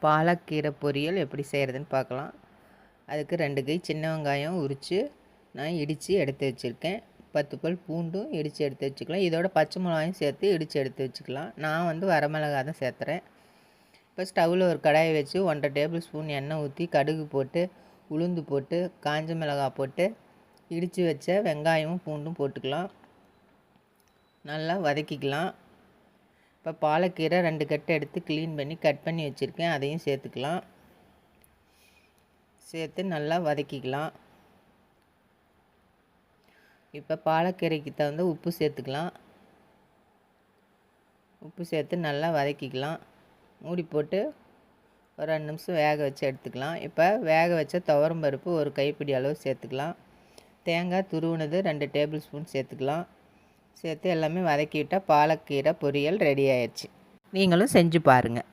பாலக்கீரை பொரியல் எப்படி செய்கிறதுன்னு பார்க்கலாம். அதுக்கு 2 கை சின்ன வெங்காயம் உரித்து நான் இடித்து எடுத்து வச்சுருக்கேன். 10 பல் பூண்டும் இடித்து எடுத்து வச்சுக்கலாம். இதோட பச்சை மிளகாயும் சேர்த்து இடித்து எடுத்து வச்சுக்கலாம். நான் வரமிளகா தான் சேர்த்துறேன். இப்போ ஸ்டவ்வில் ஒரு கடாயை வச்சு 1½ டேபிள் ஸ்பூன் எண்ணெய் ஊற்றி கடுகு போட்டு உளுந்து போட்டு காஞ்ச மிளகாய் போட்டு இடித்து வச்ச வெங்காயமும் பூண்டும் போட்டுக்கலாம். நல்லா வதக்கிக்கலாம். இப்போ பாலக்கீரை 2 கட்டு எடுத்து க்ளீன் பண்ணி கட் பண்ணி வச்சுருக்கேன். அதையும் சேர்த்துக்கலாம். சேர்த்து நல்லா வதக்கிக்கலாம். இப்போ பாலக்கீரைக்கு தகுந்த உப்பு சேர்த்துக்கலாம். உப்பு சேர்த்து நல்லா வதக்கிக்கலாம். மூடி போட்டு ஒரு 2 நிமிஷம் வேக வச்சு எடுத்துக்கலாம். இப்போ வேக வச்ச துவரம் பருப்பு ஒரு கைப்பிடி அளவு சேர்த்துக்கலாம். தேங்காய் துருவினது 2 டேபிள் ஸ்பூன் சேர்த்துக்கலாம். சேர்த்து எல்லாமே வதக்கி விட்டால் பாலக்கீரை பொரியல் ரெடி ஆயிடுச்சு. நீங்களும் செஞ்சு பாருங்கள்.